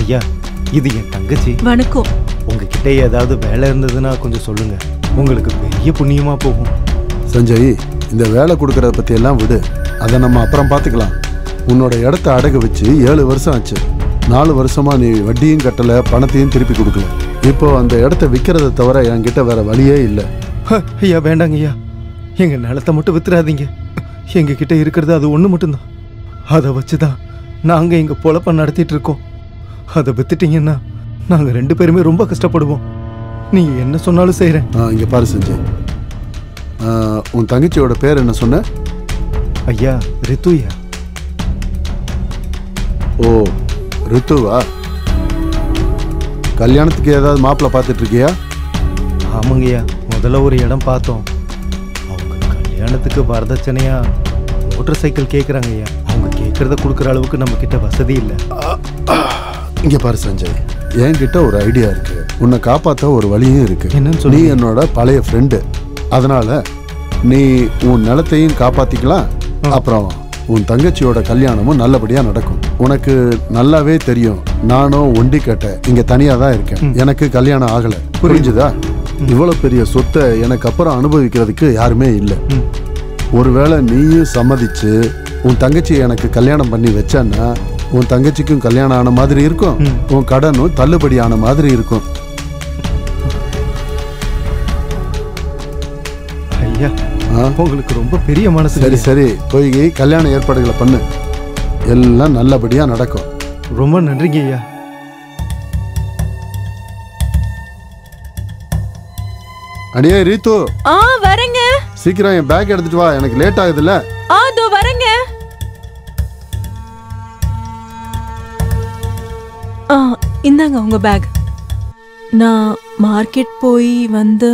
ஐயா, இது என் தங்கச்சி. வணக்கம். உங்ககிட்ட ஏதாவது வேலை இருந்ததுன்னா கொஞ்சம் சொல்லுங்க, உங்களுக்கு பெரிய புண்ணியமா போகும். சஞ்சய், இந்த வேலை கொடுக்கறத பத்தி எல்லாம் விடு, அதை நம்ம அப்புறம் பார்த்துக்கலாம். உன்னோட இடத்த அடகு வச்சு 7 வருஷம் ஆச்சு. 4 வருஷமா நீ வட்டியும் கட்டல, பணத்தையும் திருப்பி கொடுக்கல. இப்போ அந்த இடத்த விற்கிறத தவிர என்கிட்ட வேற வழியே இல்லை. ஐயா வேண்டாங்க ஐயா, எங்க நிலத்தை மட்டும் வித்துறாதீங்க. எங்க கிட்ட இருக்கிறது அது ஒண்ணு மட்டும்தான். அதை வச்சுதான் நாங்க எங்க பொழப்ப நடத்திட்டு இருக்கோம். அதை வித்துட்டீங்கன்னா நாங்க 2 பேருமே ரொம்ப கஷ்டப்படுவோம். நீங்க என்ன சொன்னாலும் செய்யறேன். இங்க பாரு சஞ்சய், உன் தங்கச்சியோட பேர் என்ன சொன்ன? ஐயா, ரித்துயா. ஓ, ரித்துவா? கல்யாணத்துக்கு ஏதாவது மாப்பிள்ளை பார்த்துட்டு இருக்கியா? ஆமாங்கய்யா, முதல்ல ஒரு இடம் பார்த்தோம். அவங்க கல்யாணத்துக்கு வரதட்சணையா மோட்டர் சைக்கிள் கேட்குறாங்க ஐயா. அவங்க கேட்கறத கொடுக்குற அளவுக்கு நம்ம கிட்ட வசதி இல்லை. இங்க பாரு சஞ்சய், என்கிட்ட ஒரு ஐடியா இருக்கு. உன்னை காப்பாற்ற ஒரு வழியும் இருக்கு. என்னன்னு சொல்லி? நீ என்னோட பழைய ஃப்ரெண்டு, அதனால நீ உன் நிலத்தையும் காப்பாத்திக்கலாம். அப்புறம் உன் தங்கச்சியோட கல்யாணமும் நல்லபடியா நடக்கும். உனக்கு நல்லாவே தெரியும், நானும் ஒண்டி கேட்ட இங்க தனியா தான் இருக்கேன். எனக்கு கல்யாணம் ஆகல, புரிஞ்சுதா? இவ்வளவு பெரிய சொத்தை எனக்கு அப்புறம் அனுபவிக்கிறதுக்கு யாருமே இல்லை. ஒருவேளை நீயும் சம்மதிச்சு உன் தங்கச்சி எனக்கு கல்யாணம் பண்ணி வச்சன்னா உன் தங்கச்சிக்கும் கல்யாணம் ஆன மாதிரி இருக்கும், உன் கடனும் தள்ளுபடி ஆன மாதிரி இருக்கும். ஐயா, உங்களுக்கு ரொம்ப பெரிய மனசு. சரி சரி, போய் கல்யாண ஏற்பாடுகளை பண்ணு, எல்லாம் நல்லபடியா நடக்கும். ரொம்ப நன்றிங்க ஐயா. அடியே ரீத்து, வரேங்க. சீக்கிரம் என் பேக் எடுத்துட்டு வா, எனக்கு லேட் ஆகுதுல்ல. அதோ வரேங்க. இந்தாங்க உங்க பேக். நான் மார்க்கெட் போய் வந்து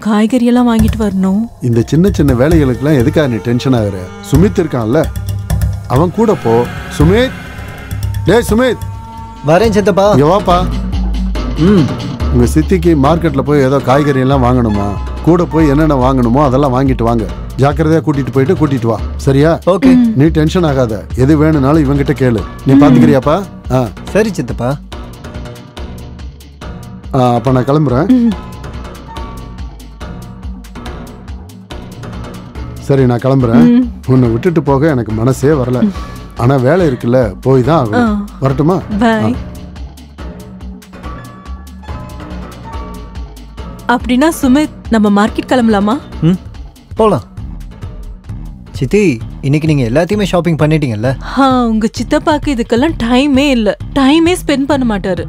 காய்கறி எல்லாம் வாங்கிட்டு வரணும். இந்த சின்ன சின்ன வேலைகளுக்கெல்லாம் எதுக்காக நீ டென்ஷன் ஆகுற? சுமித் இருக்கான்ல, அவன் கூட போ. சுமித், டேய் சுமித். வரேன் சித்தப்பா. இங்க வாப்பா. உங்க சித்திக்கு மார்க்கெட்ல போய் ஏதோ காய்கறி எல்லாம் வாங்கணுமா? கூட போய் என்னென்ன வாங்கணுமோ அதெல்லாம் வாங்கிட்டு வாங்க. ஜாக்கிரதையா கூட்டிட்டு வா, சரியா? ஓகே. நீ டென்ஷன் ஆகாத, எது வேணும்னாலும் இவங்கிட்ட கேளு. நீ பாத்துக்கிறியாப்பா? சரி சித்தப்பா. அப்ப நான் கிளம்புறேன். சரி, நான் கிளம்புறேன். உன்னை விட்டுட்டு போக எனக்கு மனசே வரல. ஆனா வேலை இருக்குல்ல, போய் தான் ஆகணும். வரட்டுமா? பாய். அப்படின்னா சுமித், நம்ம மார்க்கெட் கிளம்பலாமா? போலாம். சித்தி, இன்னைக்கு நீங்க எல்லாத்தையுமே ஷாப்பிங் பண்ணிட்டீங்கல்ல? உங்க சித்தப்பாக்கு இதுக்கெல்லாம் டைமே இல்ல. டைமே ஸ்பெண்ட் பண்ண மாட்டாரு.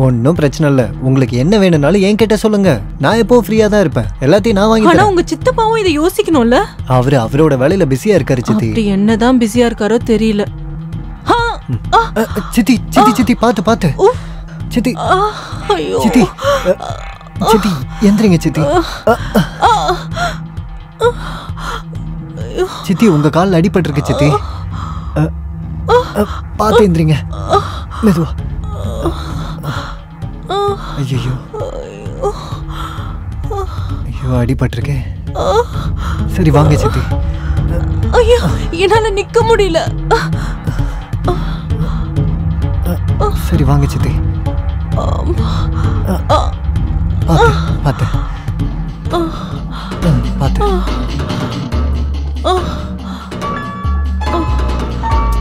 ஒன்னும் பிரச்சனை இல்ல. உங்களுக்கு என்ன வேணும்னாலும் என்கிட்ட சொல்லுங்க, நான் எப்போ ஃப்ரீயா தான் இருப்பேன். எல்லாத்தையும் நான் வாங்கி. ஆனா உங்க சித்தப்பாவும் இதை யோசிக்கணும்ல. அவரோட வேலையில பிஸியா இருக்காரு சித்தி. அப்படி என்னதான் பிஸியா இருக்காரோ தெரியல. சித்தி சித்தி சித்தி, பாத்து சித்தி. சித்தி சித்தி, எந்திரிங்க சித்தி. சித்தி, உங்க காலில் அடிபட்டிருக்கு சித்தி. பார்த்து எந்திரிங்க, மெதுவா. ஐயோ ஐயோ, அடிபட்டிருக்கே. சரி வாங்க சித்தி. ஐயோ, என்னால நிக்க முடியல. சரி வாங்க சித்தி. பாத்து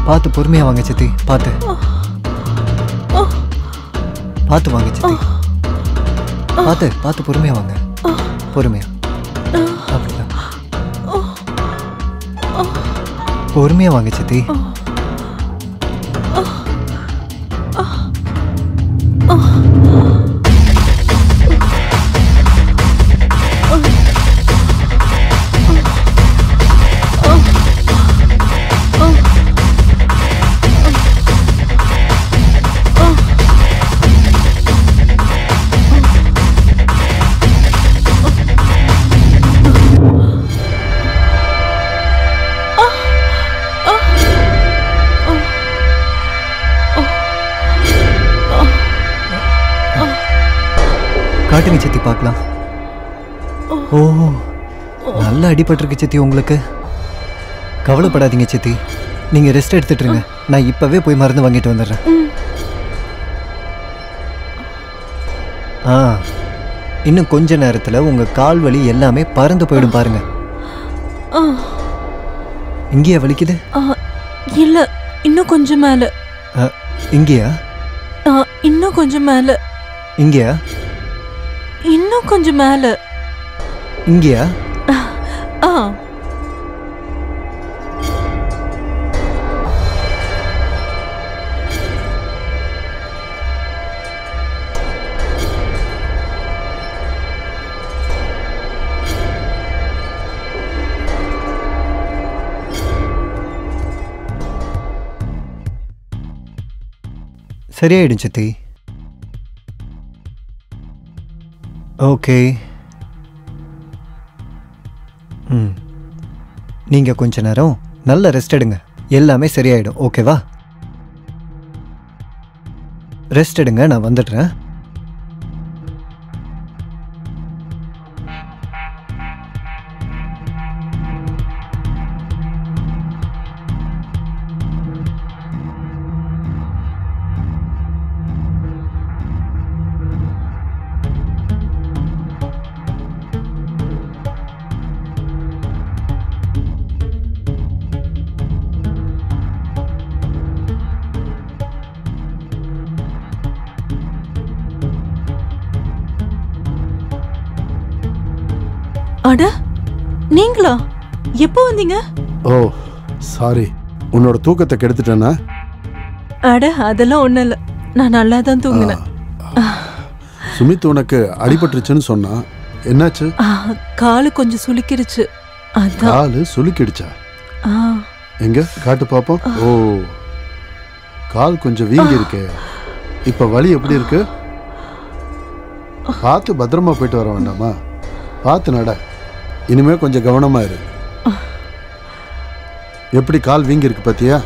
பாத்து பொறுமையா வாங்க சித்தி. பாத்து வாங்க சித்தி. பாத்து பொறுமையா வாங்க. பொறுமையா, அப்படிதான். பொறுமையா வாங்க சித்தி. காட்டுங்க சித்தி, பார்க்கலாம். ஓ, நல்லா அடிபட்டிருக்கு சித்தி உங்களுக்கு. கவலைப்படாதீங்க சித்தி, நீங்க ரெஸ்ட் எடுத்துட்டுருங்க. நான் இப்பவே போய் மருந்து வாங்கிட்டு வந்துடுறேன். இன்னும் கொஞ்ச நேரத்தில் உங்கள் கால் வலி எல்லாமே பறந்து போயிடும் பாருங்க. இங்கேயா வலிக்குது? இல்ல, இன்னும் கொஞ்சம் மேல. இங்கேயா? இன்னும் கொஞ்சம் மேல. இங்கேயா? இன்னும் கொஞ்சம் மேல. இங்கேயா? சரியாயிடும் சித்தி. ஓகே. நீங்கள் கொஞ்ச நேரம் நல்ல ரெஸ்ட் எடுங்க, எல்லாமே சரியாயிடும். ஓகேவா? ரெஸ்ட் எடுங்க, நான் வந்துடுறேன். அட, நீங்களா? எப்போ வந்தீங்க? ஓ சாரி, உன்னோட தூக்கத்தை கெடுத்துட்டேனா? அட, அதெல்லாம் ஒண்ணும் இல்ல, நான் நல்லா தான் தூங்கினேன். சுமித் உனக்கு அடிபட்டுருச்சுன்னு சொன்னா, என்னாச்சு? காலு கொஞ்சம் சுளுக்கிடுச்சு. அதான். காலு சுளுக்கிடுச்சா? எங்க காட்டு பாப்போம். ஓ, கால் கொஞ்சம் வீங்கி இருக்கே. இப்ப வலி எப்படி இருக்கு? பார்த்து பத்திரமா போயிட்டு வர வேண்டாமா? பார்த்து நட. இனிமே கொஞ்சம் கவனமா இரு. எப்படி கால் வீங்கி இருக்கு பாத்தியா?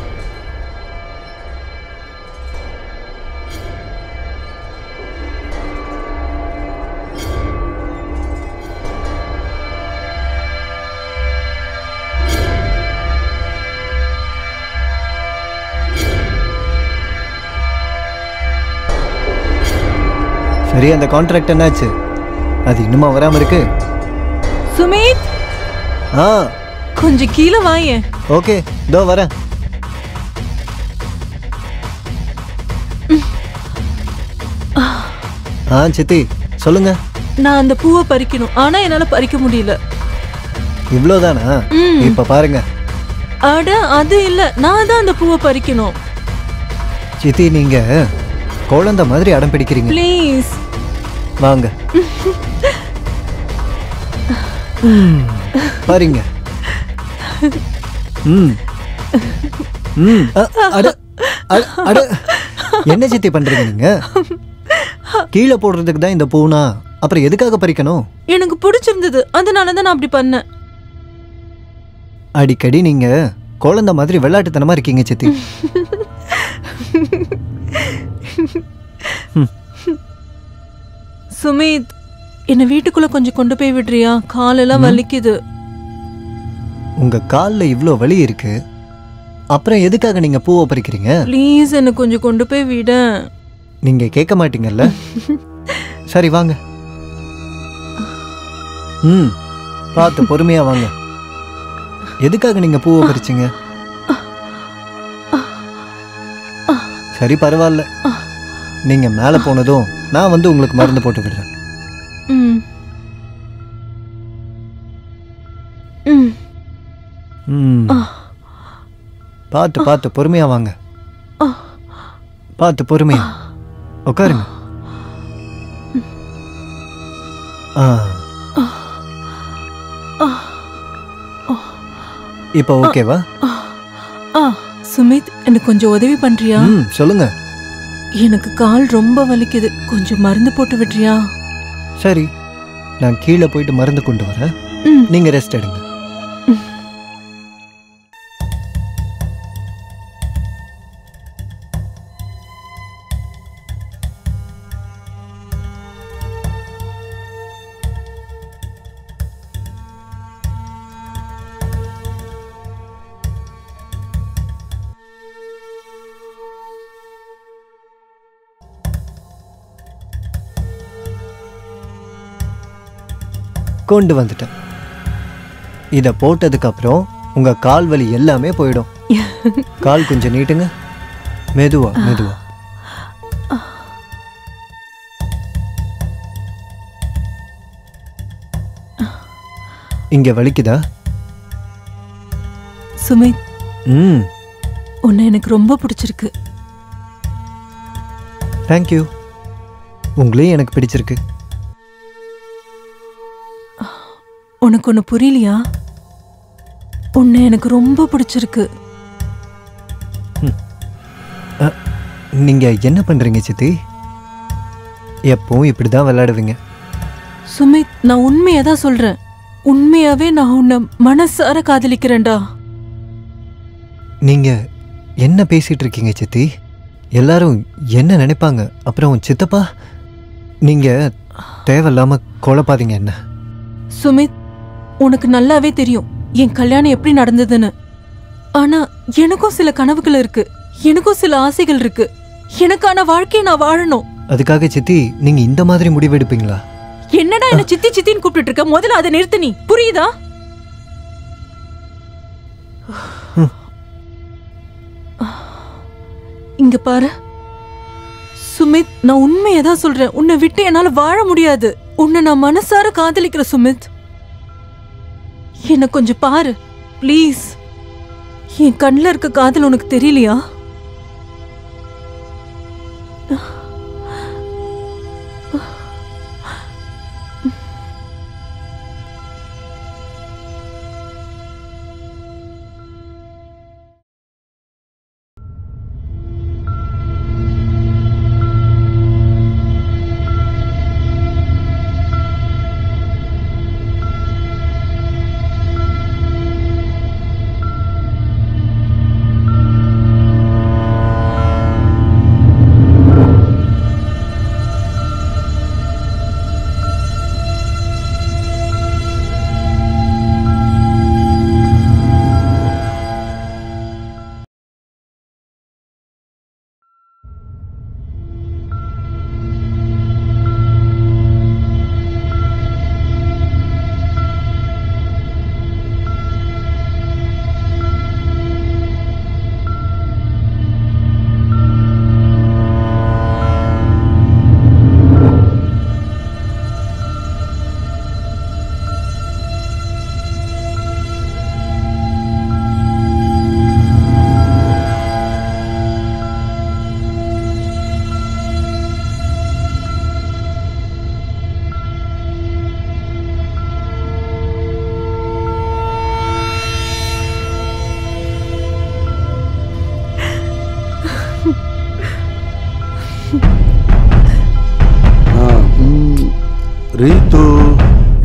சரி, அந்த கான்ட்ராக்ட் என்னாச்சு? அது இன்னுமா வராம இருக்கு? சுமித், கொஞ்சம் கீழே வாயே. ஓகே, இதோ வரேன். சித்தி சொல்லுங்க. நான் அந்த பூவை பறிக்கணும், ஆனா என்னால பறிக்க முடியல. இவ்வளவுதானா? இப்ப பாருங்க. அட, அது இல்ல, நான் தான் அந்த பூவை பறிக்கணும். சித்தி, நீங்க குழந்தை மாதிரி அடம் பிடிக்கிறீங்க. ப்ளீஸ் வாங்க. பாருங்க. என்ன சித்தி பண்றீங்க நீங்க? கீழே போடுறதுக்கு தான் இந்த பூனா, அப்புறம் எதுக்காக பறிக்கணும்? எனக்கு பிடிச்சிருந்தது, அதனால தான் நான் அப்படி பண்ணேன். அடிக்கடி நீங்க குழந்தை மாதிரி விளையாட்டுத்தனமா இருக்கீங்க சித்தி. சுமித், என்ன வீட்டுக்குள்ள கொஞ்சம் கொண்டு போய் விடுறியா? காலெல்லாம் வலிக்குது. உங்க கால்ல இவ்ளோ வலி இருக்கு, அப்புறம் எதுக்காக நீங்க பூவை பறிக்கிறீங்க? ப்ளீஸ், என்ன கொஞ்சம் கொண்டு போய் விட. நீங்க கேட்க மாட்டீங்கல்ல? சரி வாங்க. பார்த்து பொறுமையா வாங்க. எதுக்காக நீங்க பூவை பறிச்சீங்க? சரி, பரவாயில்ல. நீங்க மேல போனதும் நான் வந்து உங்களுக்கு மருந்து போட்டு விடுறேன். பார்த்து பார்த்து பொறுமையா வாங்க. பார்த்து பொறுமையா உட்காருங்க. இப்போ ஓகேவா? சுமித், எனக்கு கொஞ்சம் உதவி பண்றியா? சொல்லுங்க. எனக்கு கால் ரொம்ப வலிக்குது, கொஞ்சம் மருந்து போட்டு விடுறியா? சரி, நான் கீழே போயிட்டு மருந்து கொண்டு வரேன். நீங்க ரெஸ்ட் எடுங்க. கொண்டு வந்துட்டேன். இதை போட்டதுக்கப்புறம் உங்கள் கால் வலி எல்லாமே போயிடும். கால் கொஞ்சம் நீட்டுங்க. மெதுவா மெதுவா. இங்க வலிக்குதா? சுமித், ம், உன்னை எனக்கு ரொம்ப பிடிச்சிருக்கு. தேங்க்யூ. உங்களையும் எனக்கு பிடிச்சிருக்கு. உனக்கு ஒன்று புரியலையா? உன்னை எனக்கு ரொம்ப பிடிச்சிருக்கு. நீங்க என்ன பண்றீங்க சித்தி? எப்பவும் இப்படிதான் விளையாடுவீங்க. சுமித், நான் உண்மையை தான் சொல்றேன். உண்மையாவே நான் உன்னை மனசார காதலிக்கிறேன்டா. நீங்க என்ன பேசிட்டு இருக்கீங்க சித்தி? எல்லாரும் என்ன நினைப்பாங்க? அப்புறம் சித்தப்பா, நீங்க தேவையில்லாம குழப்பாதீங்க என்ன. சுமித், உனக்கு நல்லாவே தெரியும் என் கல்யாணம் எப்படி நடந்ததுன்னு. ஆனா எனக்கும் சில கனவுகள் இருக்கு, எனக்கும் சில ஆசைகள் இருக்கு. எனக்கான வாழ்க்கையை நான் வாழணும். அதுக்காக சித்தி நீங்க இந்த மாதிரி முடிவெடுப்பீங்களா? என்னடா என்ன சித்தி சித்தின்னு கூப்பிட்டு இருக்க? முதல்ல அதை நிறுத்து. நீ புரியுதா? இங்க பாரு சுமித், நான் உண்மையை தான் சொல்றேன். உன்னை விட்டு என்னால வாழ முடியாது. உன்னை நான் மனசார காதலிக்கிற சுமித். என்ன கொஞ்சம் பாரு ப்ளீஸ். என் கண்ணில் இருக்க காதல் உனக்கு தெரியலையா? ரீத்து,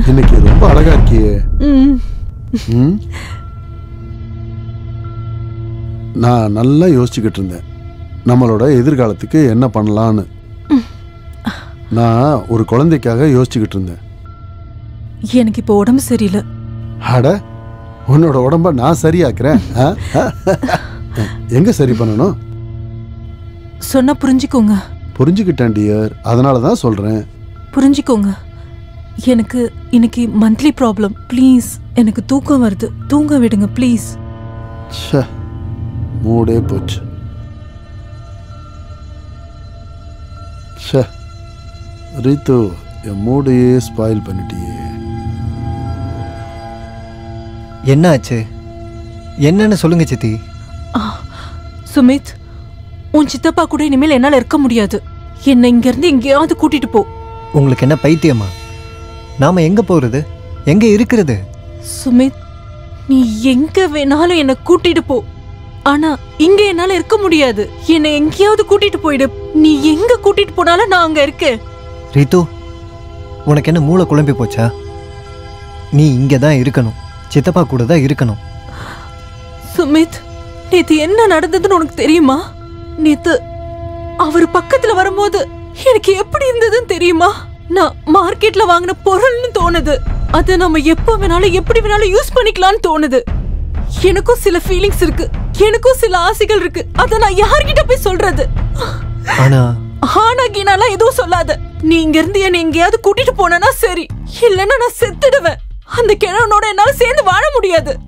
இன்னைக்கு ரொம்ப அழகா இருக்கியே. நான் நல்லா யோசிச்சுக்கிட்டு இருந்தேன் நம்மளோட எதிர்காலத்துக்கு என்ன பண்ணலான்னு. நான் ஒரு குழந்தைக்காக யோசிச்சுக்கிட்டு இருந்தேன். எனக்கு இப்போ உடம்பு சரியில்லை. அட, உன்னோட உடம்ப நான் சரியாக்குறேன். எங்க சரி பண்ணணும்? சொன்னா புரிஞ்சுக்கோங்க. புரிஞ்சுக்கிட்டேன் டியர், அதனால தான் சொல்றேன். புரிஞ்சுக்கோங்க. எனக்கு இன்னைக்கு மந்த்லி ப்ராப்ளம். ப்ளீஸ், எனக்கு தூக்கம் வருது. தூங்க விடுங்க ப்ளீஸ். மூடே போச்சு. ரீத்து, என் மூடையே ஸ்பாயில் பண்ணிட்டியே. என்ன ஆச்சு? என்னன்னு சொல்லுங்க சித்தி. சுமித், உன் சித்தப்பா கூட இனிமேல் என்னால இருக்க முடியாது. என்னை இங்க இருந்து எங்கேயாவது கூட்டிட்டு போ. உங்களுக்கு என்ன பைத்தியமா? நாம எங்க போறது, எங்க இருக்கிறது? சுமித், நீ எங்க வேணாலும் என்ன கூட்டிட்டு போ. ஆனா இங்க என்னால இருக்க முடியாது. என்னை எங்கேயாவது கூட்டிட்டு போயிடு. நீ எங்க கூட்டிட்டு போனாலும் நான் அங்க இருக்கேன். ரீத்து, உனக்கு என்ன மூளை குழம்பி போச்சா? நீ இங்க தான் இருக்கணும், சித்தப்பா கூட தான் இருக்கணும். சுமித், நேத்து என்ன நடந்ததுன்னு உனக்கு தெரியுமா? நேத்து அவர் பக்கத்துல வரும்போது எனக்கு எப்படி இருந்ததுன்னு தெரியுமா? நான் மார்க்கெட்ல வாங்கின பொருள்னு தோணுது. அதை நம்ம எப்ப வேணாலும் எப்படி வேணாலும் யூஸ் பண்ணிக்கலாம்னு தோணுது. எனக்கும் சில ஃபீலிங்ஸ் இருக்கு, எனக்கும் சில ஆசைகள் இருக்கு. அதை நான் யார்கிட்ட போய் சொல்றது? ஆனா கீனாலாம் எதுவும் சொல்லாத. நீ இங்க இருந்து என்ன எங்கேயாவது கூட்டிட்டு போனா சரி, இல்லன்னா நான் செத்துடுவேன். அந்த கிழவனோட என்னால சேர்ந்து வாழ முடியாது.